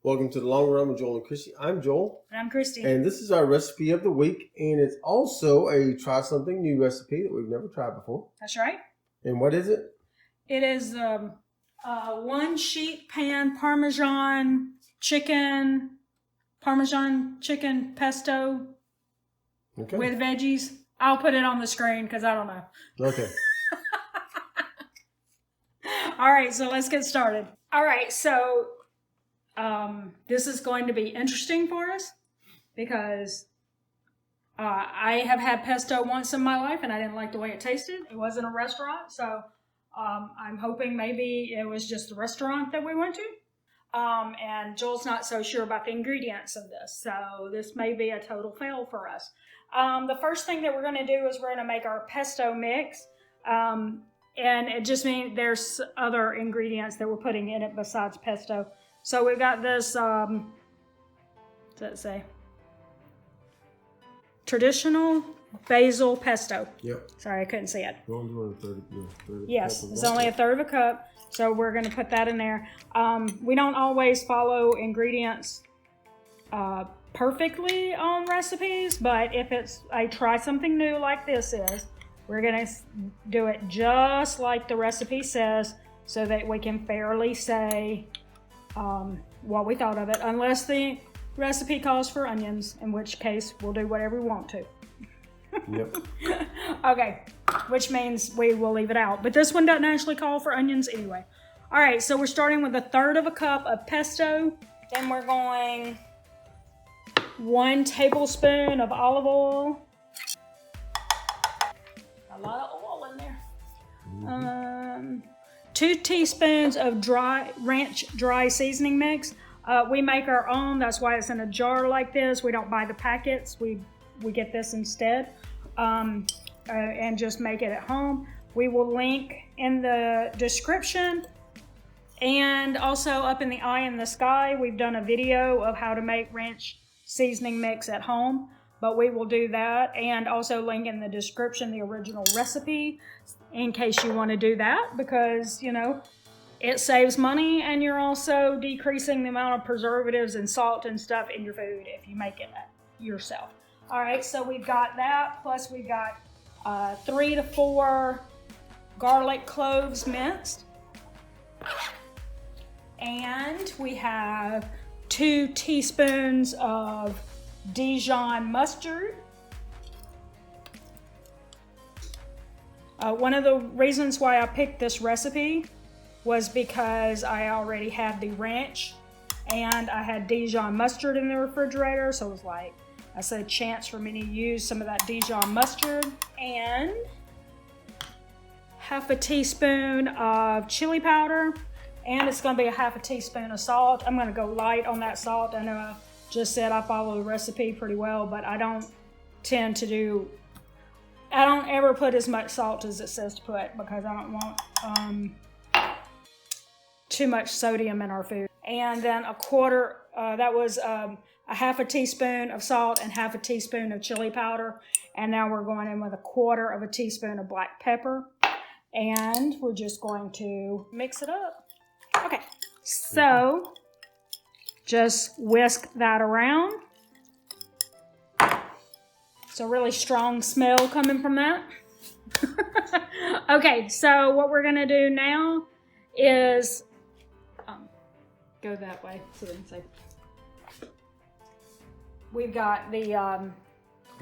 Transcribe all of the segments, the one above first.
Welcome to the Long Run with Joel and Christy. I'm Joel. And I'm Christy. And this is our recipe of the week. And it's also a try something new recipe that we've never tried before. That's right. And what is it? It is one sheet pan Parmesan chicken pesto with veggies. I'll put it on the screen because I don't know. Okay. All right, so let's get started. All right, so this is going to be interesting for us because I have had pesto once in my life and I didn't like the way it tasted. It wasn't a restaurant, so I'm hoping maybe it was just the restaurant that we went to. And Joel's not so sure about the ingredients of this, so this may be a total fail for us. The first thing that we're going to do is we're going to make our pesto mix. And it just means there's other ingredients that we're putting in it besides pesto. So we've got this, what's that say? Traditional basil pesto. Yep. Sorry, I couldn't see it. Yes, it's only a third of a cup. So we're going to put that in there. We don't always follow ingredients perfectly on recipes, but if I try something new like this is, we're going to do it just like the recipe says so that we can fairly say what we thought of it, unless the recipe calls for onions, in which case we'll do whatever we want to. Yep. Okay, which means we will leave it out. But this one doesn't actually call for onions anyway. All right, so we're starting with a third of a cup of pesto. Then we're going 1 tablespoon of olive oil. A lot of oil in there. 2 teaspoons of ranch dry seasoning mix. We make our own. That's why it's in a jar like this. We don't buy the packets. We get this instead, and just make it at home. We will link in the description and also up in the eye in the sky. We've done a video of how to make ranch seasoning mix at home. But we will do that and also link in the description the original recipe in case you want to do that because, you know, it saves money and you're also decreasing the amount of preservatives and salt and stuff in your food if you make it yourself. All right, so we've got that, plus we've got 3 to 4 garlic cloves minced. And we have 2 teaspoons of Dijon mustard. One of the reasons why I picked this recipe was because I already had the ranch and I had Dijon mustard in the refrigerator, so it was like I said, a chance for me to use some of that Dijon mustard. And half a teaspoon of chili powder, and it's going to be a half a teaspoon of salt. I'm going to go light on that salt. I know I just said I follow the recipe pretty well, but I don't ever put as much salt as it says to put because I don't want too much sodium in our food. And then a half a teaspoon of salt and half a teaspoon of chili powder. And now we're going in with a 1/4 teaspoon of black pepper. And we're just going to mix it up. Okay, so just whisk that around. It's a really strong smell coming from that. Okay, so what we're gonna do now is go that way so they can see. We've got the got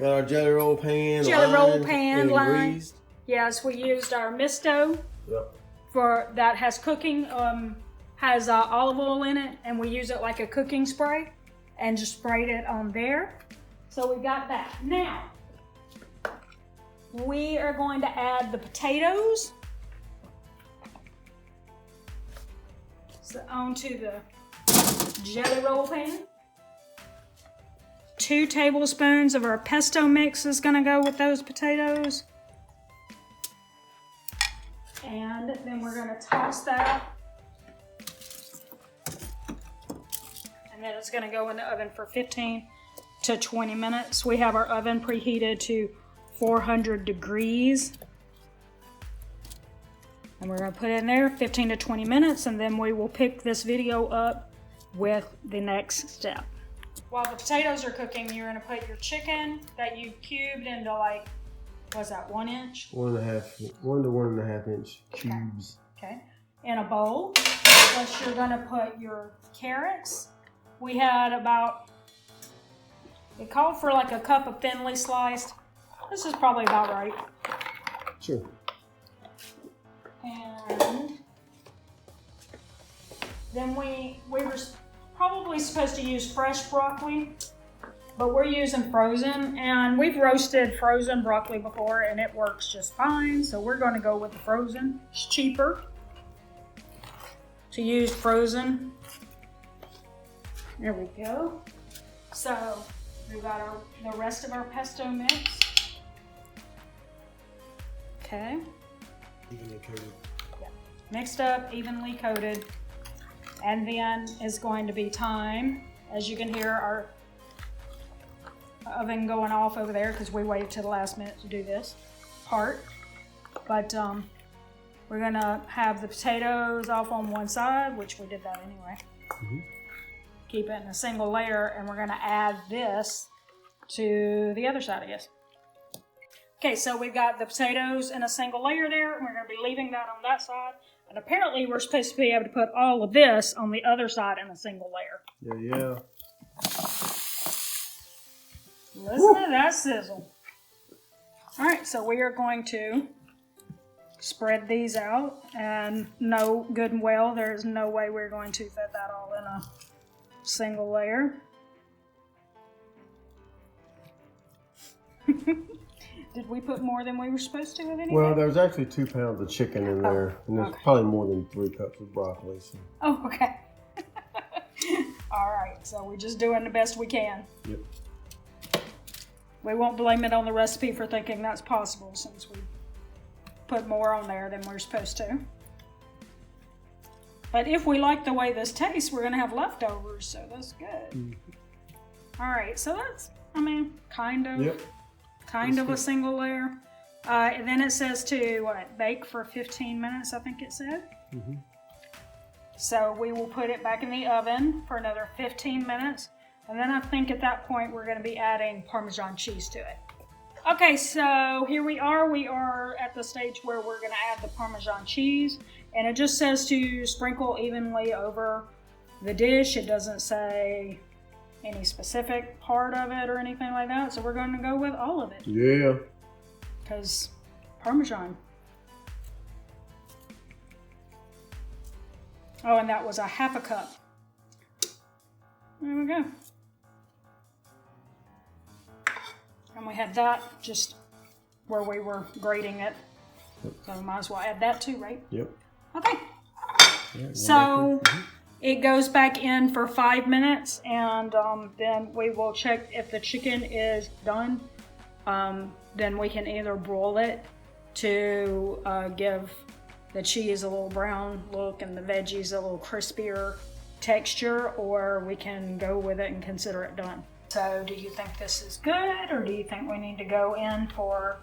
our jelly roll pan lined. Yes, we used our misto. Yep. For that has cooking. Has olive oil in it, and we use it like a cooking spray and just sprayed it on there. So we've got that. Now, we are going to add the potatoes onto the jelly roll pan. 2 tablespoons of our pesto mix is going to go with those potatoes. And then we're going to toss that. And then it's going to go in the oven for 15 to 20 minutes. We have our oven preheated to 400 degrees. And we're going to put it in there 15 to 20 minutes, and then we will pick this video up with the next step. While the potatoes are cooking, you're gonna put your chicken that you cubed into like, what's that, 1 inch? 1 to 1.5 inch cubes. Okay, in a bowl. Plus you're gonna put your carrots. We had about, it called for like a cup of thinly sliced. This is probably about right. Sure. And then we were probably supposed to use fresh broccoli, but we're using frozen, and we've roasted frozen broccoli before and it works just fine, so we're going to go with the frozen. It's cheaper to use frozen. There we go. So we've got the rest of our pesto mix. Okay. Evenly coated. Yeah. Mixed up, evenly coated. And then is going to be time. As you can hear our oven going off over there because we waited till the last minute to do this part. But we're gonna have the potatoes off on one side, which we did that anyway. Keep it in a single layer, and we're gonna add this to the other side, I guess. Okay, so we've got the potatoes in a single layer there, and we're gonna be leaving that on that side. And apparently we're supposed to be able to put all of this on the other side in a single layer. Yeah. Listen to that sizzle. All right, so we are going to spread these out, and know good and well there's no way we're going to fit that all in a single layer. Did we put more than we were supposed to with anything? Well, there's actually 2 pounds of chicken in there, and there's probably more than 3 cups of broccoli. So. Oh, okay. All right, so we're just doing the best we can. Yep. We won't blame it on the recipe for thinking that's possible, since we put more on there than we're supposed to. But if we like the way this tastes, we're going to have leftovers, so that's good. All right, so that's, I mean, kind of. Yep. Kind of a single layer. And then it says to bake for 15 minutes, I think it said. So we will put it back in the oven for another 15 minutes. And then I think at that point we're going to be adding Parmesan cheese to it. Okay, so here we are. We are at the stage where we're going to add the Parmesan cheese. And it just says to sprinkle evenly over the dish. It doesn't say any specific part of it or anything like that, so we're going to go with all of it. Yeah. Because Parmesan. Oh, and that was a half a cup. There we go. And we had that just where we were grating it. So we might as well add that too, right? Yep. Okay. Yeah, So it goes back in for 5 minutes, and then we will check if the chicken is done. Then we can either broil it to give the cheese a little brown look and the veggies a little crispier texture, or we can go with it and consider it done. So do you think this is good, or do you think we need to go in for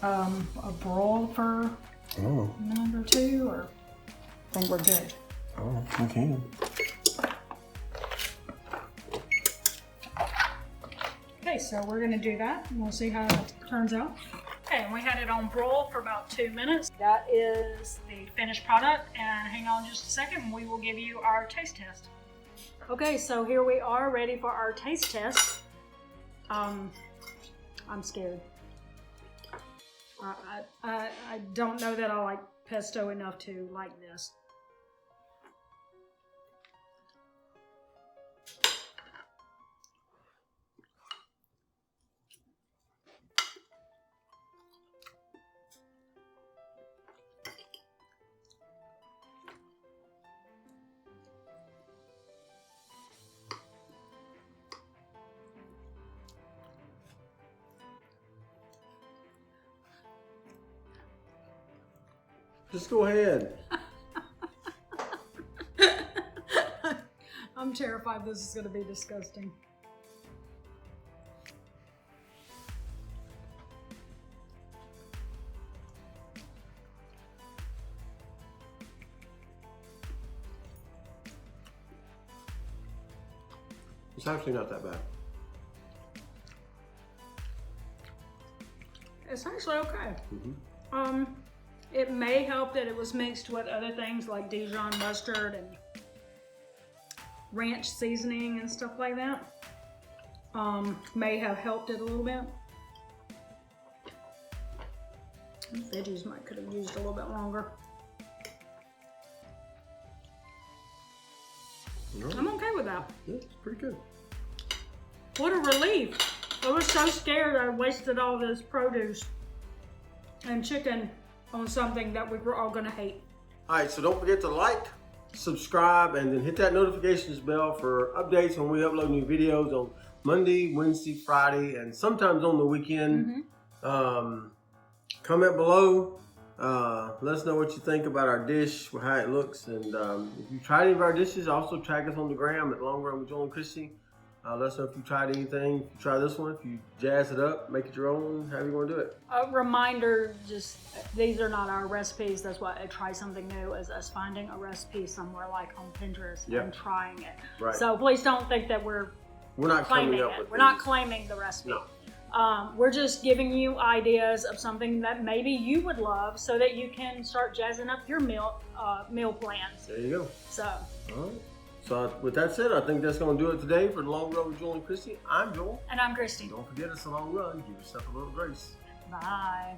a broil for a minute or two, or I think we're good? Oh, you can. Okay, so we're gonna do that, and we'll see how it turns out. Okay, and we had it on broil for about 2 minutes. That is the finished product, and hang on just a second, and we will give you our taste test. Okay, so here we are, ready for our taste test. I'm scared. I don't know that I like pesto enough to like this. Just go ahead. I'm terrified this is going to be disgusting. It's actually not that bad. It's actually okay. Mm-hmm. It may help that it was mixed with other things like Dijon mustard and ranch seasoning and stuff like that. May have helped it a little bit. The veggies might could have used a little bit longer. Right. I'm okay with that. Yeah, it's pretty good. What a relief. I was so scared I wasted all this produce and chicken on something that we were all gonna hate. All right, so don't forget to like, subscribe, and then hit that notifications bell for updates when we upload new videos on Monday, Wednesday, Friday, and sometimes on the weekend. Comment below. Let us know what you think about our dish, how it looks, and if you tried any of our dishes, also tag us on the gram at Long Run with Joel and Christy. Let us know if you tried anything. If you try this one, if you jazz it up, make it your own, however you want to do it. A reminder, just these are not our recipes. That's why I try something new, is us finding a recipe somewhere like on Pinterest and trying it. Right. So please don't think that we're not claiming coming up it. with We're not claiming the recipe. No. We're just giving you ideas of something that maybe you would love, so that you can start jazzing up your meal plans. There you go. So. All right. So with that said, I think that's going to do it today for the Long Run with Joel and Christy. I'm Joel. And I'm Christy. Don't forget, it's a long run. Give yourself a little grace. Bye.